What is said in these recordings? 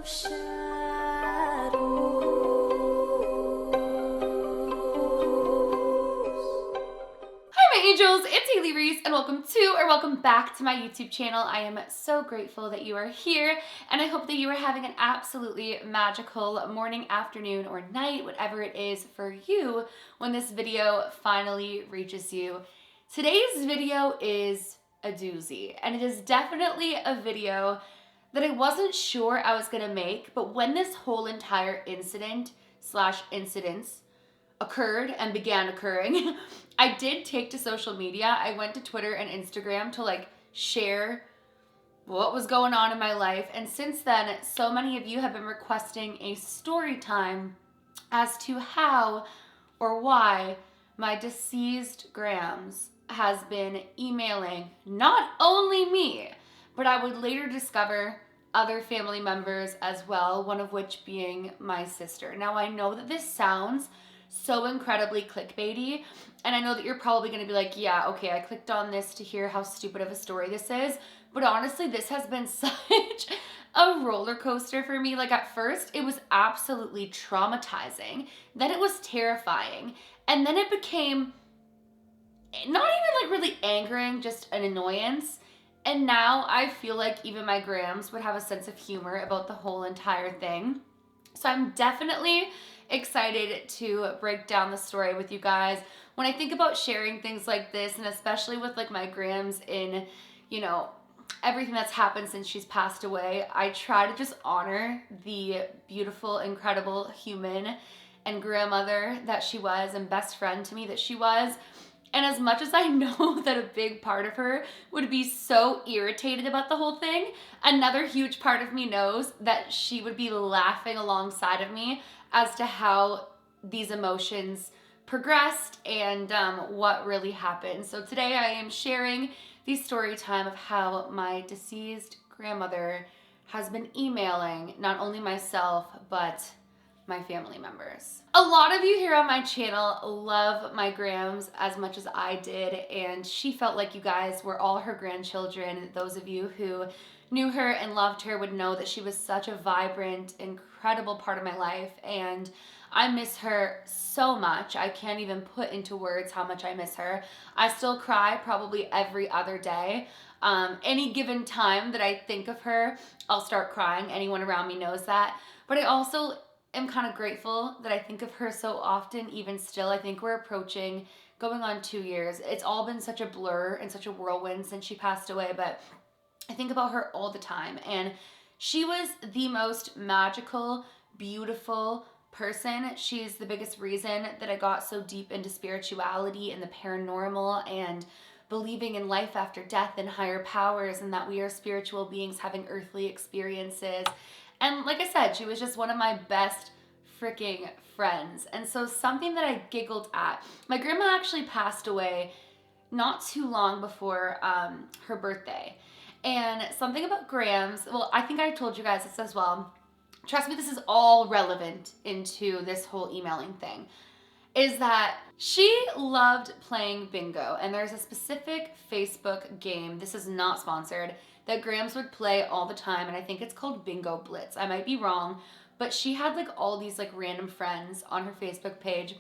of shadows. Hi my angels, it's Hailey Reese and welcome back to my YouTube channel. I am so grateful that you are here and I hope that you are having an absolutely magical morning, afternoon, or night, whatever it is for you when this video finally reaches you. Today's video is a doozy and it is definitely a video that I wasn't sure I was gonna make, but when this whole entire incidents occurred and began occurring, I did take to social media. I went to Twitter and Instagram to share what was going on in my life. And since then, so many of you have been requesting a story time as to how or why my deceased Grams has been emailing not only me, but I would later discover other family members as well, one of which being my sister. Now I know that this sounds so incredibly clickbaity, and I know that you're probably going to be like, yeah, okay, I clicked on this to hear how stupid of a story this is, but honestly, this has been such a roller coaster for me. Like at first, it was absolutely traumatizing, then it was terrifying, and then it became not even really angering, just an annoyance. And now I feel like even my Grams would have a sense of humor about the whole entire thing. So I'm definitely excited to break down the story with you guys. When I think about sharing things like this, and especially with my Grams in, everything that's happened since she's passed away, I try to just honor the beautiful, incredible human and grandmother that she was and best friend to me that she was. And as much as I know that a big part of her would be so irritated about the whole thing, another huge part of me knows that she would be laughing alongside of me as to how these emotions progressed and what really happened. So today I am sharing the story time of how my deceased grandmother has been emailing not only myself, but my family members. A lot of you here on my channel love my Grams as much as I did, and she felt like you guys were all her grandchildren. Those of you who knew her and loved her would know that she was such a vibrant, incredible part of my life, and I miss her so much. I can't even put into words how much I miss her. I still cry probably every other day. Any given time that I think of her, I'll start crying. Anyone around me knows that. But I also am kind of grateful that I think of her so often, even still. I think we're approaching going on 2 years. It's all been such a blur and such a whirlwind since she passed away, but I think about her all the time. And she was the most magical, beautiful person. She's the biggest reason that I got so deep into spirituality and the paranormal and believing in life after death and higher powers, and that we are spiritual beings having earthly experiences. And like I said, she was just one of my best freaking friends. And so something that I giggled at, my grandma actually passed away not too long before her birthday. And something about Grams, well, I think I told you guys this as well. Trust me, this is all relevant into this whole emailing thing, is that she loved playing bingo. And there's a specific Facebook game, this is not sponsored, that Grams would play all the time, and I think it's called Bingo Blitz. I might be wrong, but she had all these random friends on her Facebook page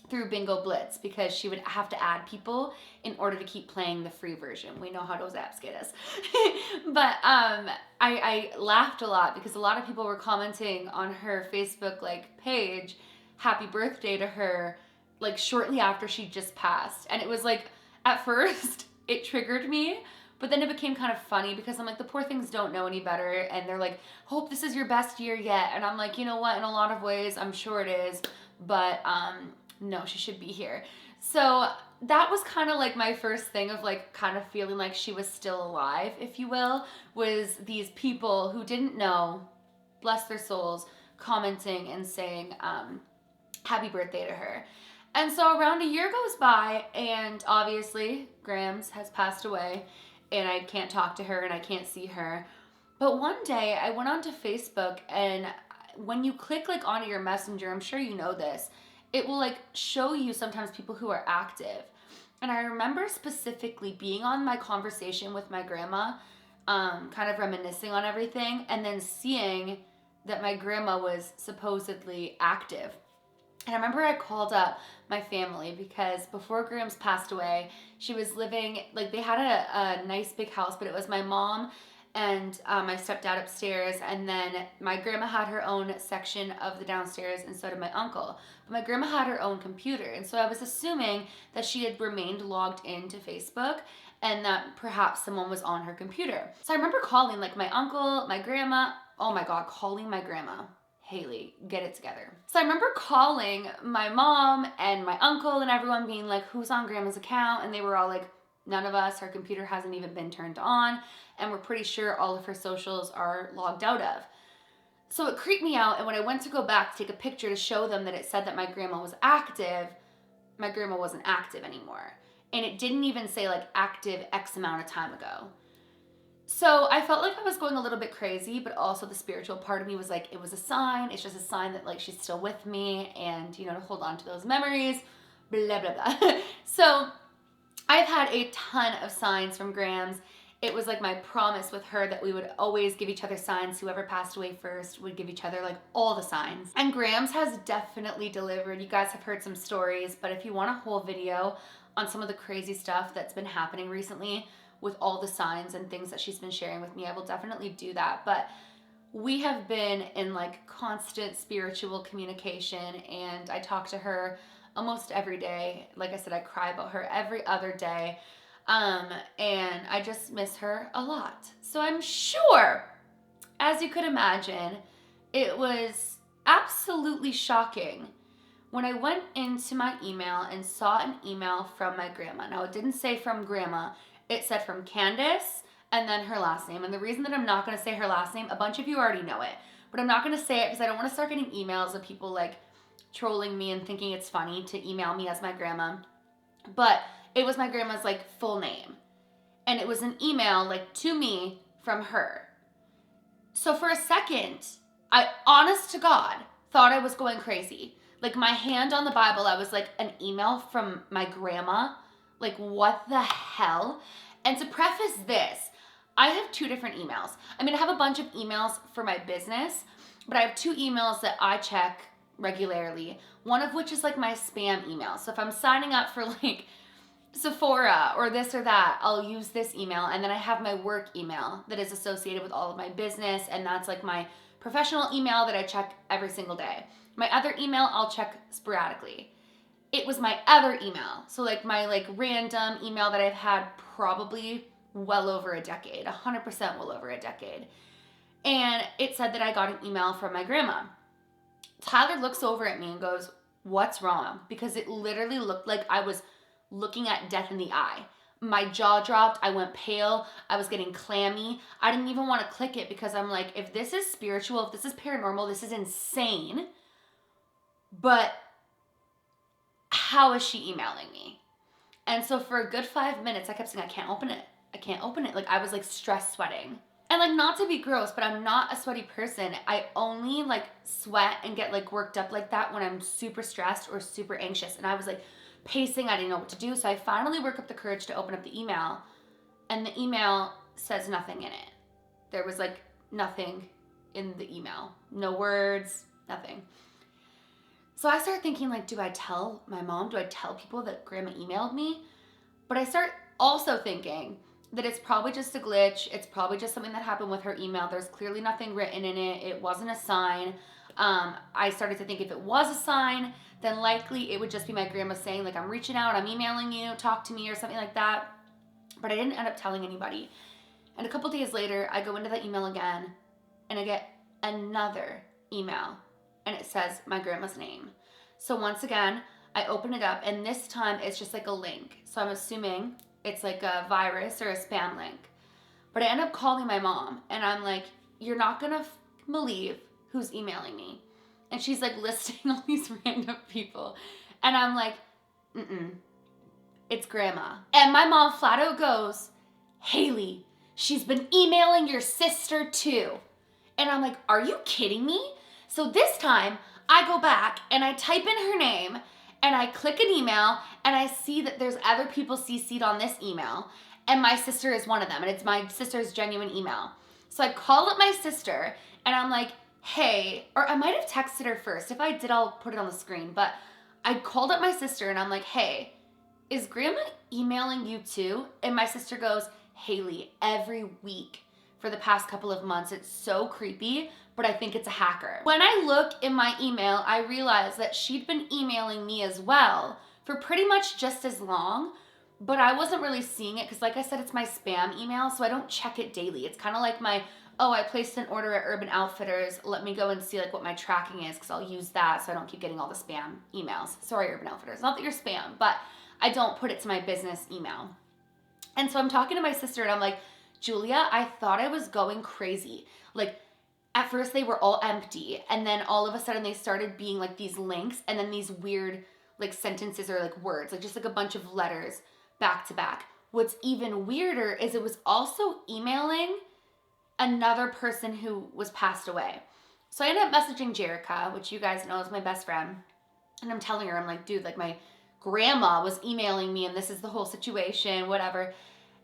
through Bingo Blitz because she would have to add people in order to keep playing the free version. We know how those apps get us. But I laughed a lot because a lot of people were commenting on her Facebook page, happy birthday to her, shortly after she just passed. And it was at first it triggered me, but then it became kind of funny because I'm the poor things don't know any better, and they're hope this is your best year yet. And I'm you know what, in a lot of ways I'm sure it is, but no, she should be here. So that was kind of my first thing of kind of feeling like she was still alive, if you will, was these people who didn't know, bless their souls, commenting and saying happy birthday to her. And so around a year goes by, and obviously Grams has passed away, and I can't talk to her and I can't see her. But one day I went onto Facebook, and when you click onto your messenger, I'm sure you know this, it will show you sometimes people who are active. And I remember specifically being on my conversation with my grandma, kind of reminiscing on everything, and then seeing that my grandma was supposedly active. And I remember I called up my family because before Grams passed away, she was living, like they had a nice big house, but it was my mom and my stepdad upstairs, and then my grandma had her own section of the downstairs, and so did my uncle. But my grandma had her own computer, and so I was assuming that she had remained logged into Facebook and that perhaps someone was on her computer. So I remember calling like my uncle, my grandma, oh my God, calling my grandma. Hailey, get it together. So I remember calling my mom and my uncle and everyone being like, who's on grandma's account? And they were all like, none of us, her computer hasn't even been turned on, and we're pretty sure all of her socials are logged out of. So it creeped me out, and when I went to go back to take a picture to show them that it said that my grandma was active, my grandma wasn't active anymore. And it didn't even say like active X amount of time ago. So I felt like I was going a little bit crazy, but also the spiritual part of me was like, it was a sign. It's just a sign that like she's still with me, and, you know, to hold on to those memories, blah, blah, blah. So I've had a ton of signs from Grams. It was like my promise with her that we would always give each other signs. Whoever passed away first would give each other like all the signs. And Grams has definitely delivered. You guys have heard some stories, but if you want a whole video on some of the crazy stuff that's been happening recently with all the signs and things that she's been sharing with me, I will definitely do that. But we have been in like constant spiritual communication, and I talk to her almost every day. Like I said, I cry about her every other day. And I just miss her a lot. So I'm sure, as you could imagine, it was absolutely shocking when I went into my email and saw an email from my grandma. Now, it didn't say from grandma. It said from Candace and then her last name. And the reason that I'm not going to say her last name, a bunch of you already know it, but I'm not going to say it because I don't want to start getting emails of people like trolling me and thinking it's funny to email me as my grandma. But it was my grandma's like full name, and it was an email like to me from her. So for a second, I, honest to God, thought I was going crazy. Like my hand on the Bible, I was like, an email from my grandma? Like what the hell? And to preface this, I have two different emails. I mean, I have a bunch of emails for my business, but I have two emails that I check regularly, one of which is like my spam email. So if I'm signing up for like Sephora or this or that, I'll use this email. And then I have my work email that is associated with all of my business, and that's like my professional email that I check every single day. My other email I'll check sporadically. It was my other email, so like my like random email that I've had probably well over a decade, 100% well over a decade. And it said that I got an email from my grandma. Tyler looks over at me and goes, what's wrong? Because it literally looked like I was looking at death in the eye. My jaw dropped. I went pale. I was getting clammy. I didn't even want to click it because I'm like, if this is spiritual, if this is paranormal, this is insane. But how is she emailing me? And so for a good 5 minutes, I kept saying, I can't open it. I can't open it. Like I was like stress sweating. And like, not to be gross, but I'm not a sweaty person. I only like sweat and get like worked up like that when I'm super stressed or super anxious. And I was like pacing. I didn't know what to do. So I finally work up the courage to open up the email, and the email says nothing in it. There was like nothing in the email. No words, nothing. So I start thinking like, do I tell my mom? Do I tell people that grandma emailed me? But I start also thinking that it's probably just a glitch. It's probably just something that happened with her email. There's clearly nothing written in it. It wasn't a sign. I started to think if it was a sign, then likely it would just be my grandma saying like, I'm reaching out, I'm emailing you, talk to me or something like that. But I didn't end up telling anybody. And a couple days later, I go into that email again and I get another email, and it says my grandma's name. So once again, I open it up, and this time it's just like a link. So I'm assuming it's like a virus or a spam link. But I end up calling my mom, and I'm like, you're not gonna believe who's emailing me. And she's like listing all these random people. And I'm like, it's grandma. And my mom flat out goes, Hailey, she's been emailing your sister too. And I'm like, are you kidding me? So this time I go back and I type in her name and I click an email, and I see that there's other people CC'd on this email, and my sister is one of them, and it's my sister's genuine email. So I call up my sister and I'm like, hey, or I might have texted her first. If I did, I'll put it on the screen. But I called up my sister and I'm like, hey, is grandma emailing you too? And my sister goes, Hailey, every week for the past couple of months. It's so creepy, but I think it's a hacker. When I look in my email, I realize that she'd been emailing me as well for pretty much just as long, but I wasn't really seeing it because, like I said, it's my spam email, so I don't check it daily. It's kind of like my, oh, I placed an order at Urban Outfitters. Let me go and see like what my tracking is because I'll use that so I don't keep getting all the spam emails. Sorry, Urban Outfitters. Not that you're spam, but I don't put it to my business email. And so I'm talking to my sister and I'm like, Julia, I thought I was going crazy. Like, at first they were all empty, and then all of a sudden they started being like these links and then these weird like sentences or like words, like just like a bunch of letters back to back. What's even weirder is it was also emailing another person who was passed away. So I ended up messaging Jerica, which you guys know is my best friend, and I'm telling her, I'm like, dude, like my grandma was emailing me and this is the whole situation, whatever.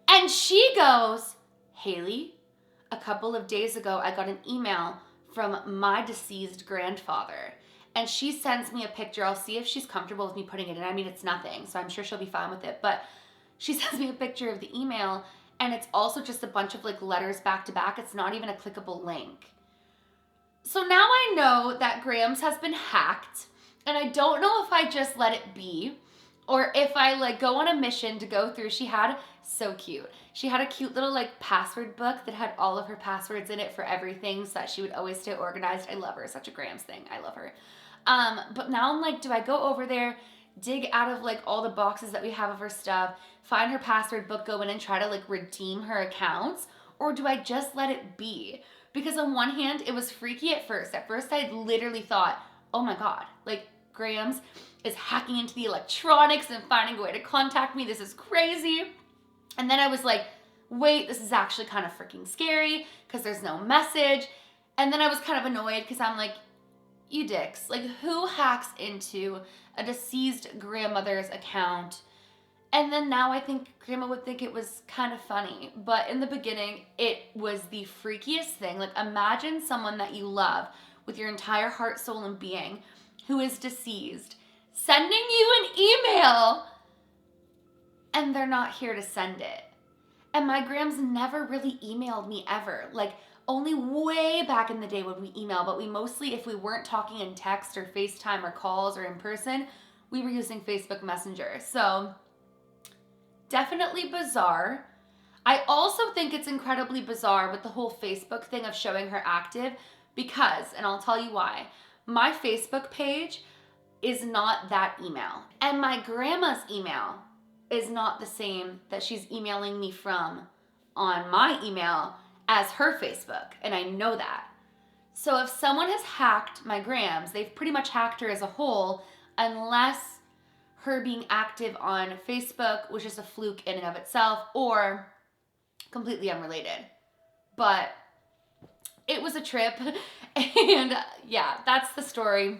And she goes, Hailey, a couple of days ago, I got an email from my deceased grandfather. And she sends me a picture. I'll see if she's comfortable with me putting it in. I mean, it's nothing, so I'm sure she'll be fine with it. But she sends me a picture of the email, and it's also just a bunch of like letters back to back. It's not even a clickable link. So now I know that Grams has been hacked, and I don't know if I just let it be or if I like go on a mission to go through. She had, so cute, she had a cute little like password book that had all of her passwords in it for everything so that she would always stay organized. I love her. Such a Grams thing. I love her. But now I'm like, do I go over there, dig out of like all the boxes that we have of her stuff, find her password book, go in and try to like redeem her accounts? Or do I just let it be? Because on one hand, it was freaky at first. At first, I literally thought, oh my God, like Grams is hacking into the electronics and finding a way to contact me. This is crazy. And then I was like, wait, this is actually kind of freaking scary because there's no message. And then I was kind of annoyed because I'm like, you dicks, like who hacks into a deceased grandmother's account? And then now I think grandma would think it was kind of funny. But in the beginning, it was the freakiest thing. Like imagine someone that you love with your entire heart, soul, and being who is deceased sending you an email and they're not here to send it. And my Grams never really emailed me ever. Like only way back in the day would we email, but we mostly, if we weren't talking in text or FaceTime or calls or in person, we were using Facebook Messenger. So definitely bizarre. I also think it's incredibly bizarre with the whole Facebook thing of showing her active because, and I'll tell you why, my Facebook page is not that email. And my grandma's email is not the same that she's emailing me from on my email as her Facebook, and I know that. So if someone has hacked my Grams, they've pretty much hacked her as a whole, unless her being active on Facebook was just a fluke in and of itself or completely unrelated. But it was a trip, and yeah, that's the story.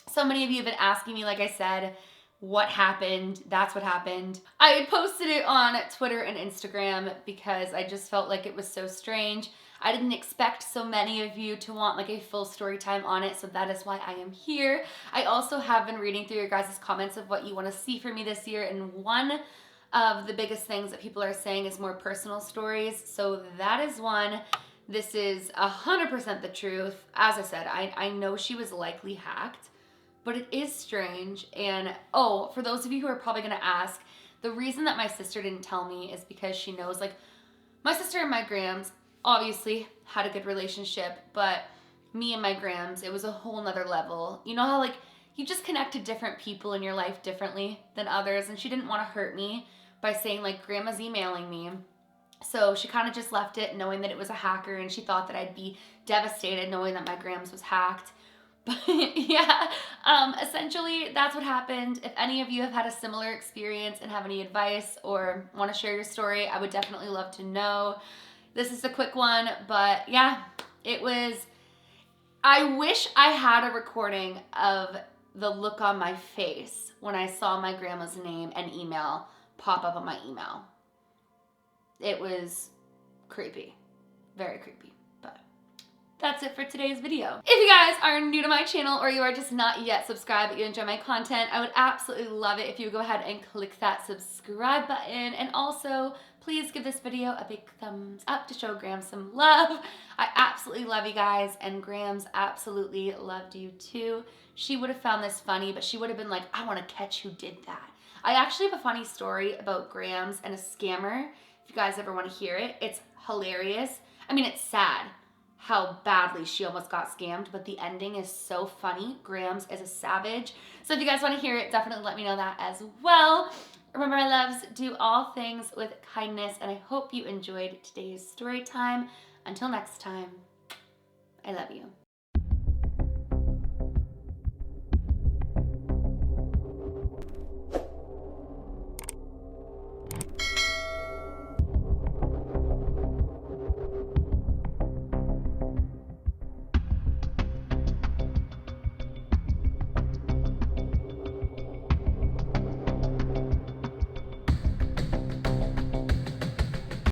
So many of you have been asking me, like I said, what happened? That's what happened. I had posted it on Twitter and Instagram because I just felt like it was so strange. I didn't expect so many of you to want like a full story time on it, so that is why I am here. I also have been reading through your guys' comments of what you want to see from me this year, and one of the biggest things that people are saying is more personal stories, so that is one. This is 100% the truth. As I said, I know she was likely hacked, but it is strange. And oh, for those of you who are probably gonna ask, the reason that my sister didn't tell me is because she knows, like, my sister and my Grams obviously had a good relationship, but me and my Grams, it was a whole nother level. You know how like you just connect to different people in your life differently than others, and she didn't want to hurt me by saying like grandma's emailing me. So she kind of just left it knowing that it was a hacker, and she thought that I'd be devastated knowing that my Grams was hacked. But yeah, essentially that's what happened. If any of you have had a similar experience and have any advice or want to share your story, I would definitely love to know. This is a quick one, but yeah, it was, I wish I had a recording of the look on my face when I saw my grandma's name and email pop up on my email. It was creepy, very creepy, but that's it for today's video. If you guys are new to my channel or you are just not yet subscribed but you enjoy my content, I would absolutely love it if you would go ahead and click that subscribe button, and also please give this video a big thumbs up to show Graham some love. I absolutely love you guys, and Graham's absolutely loved you too. She would have found this funny, but she would have been like, I want to catch who did that. I actually have a funny story about Graham's and a scammer. If you guys ever want to hear it, it's hilarious. I mean, it's sad how badly she almost got scammed, but the ending is so funny. Graham's is a savage. So if you guys want to hear it, definitely let me know that as well. Remember, my loves, do all things with kindness, and I hope you enjoyed today's story time. Until next time, I love you.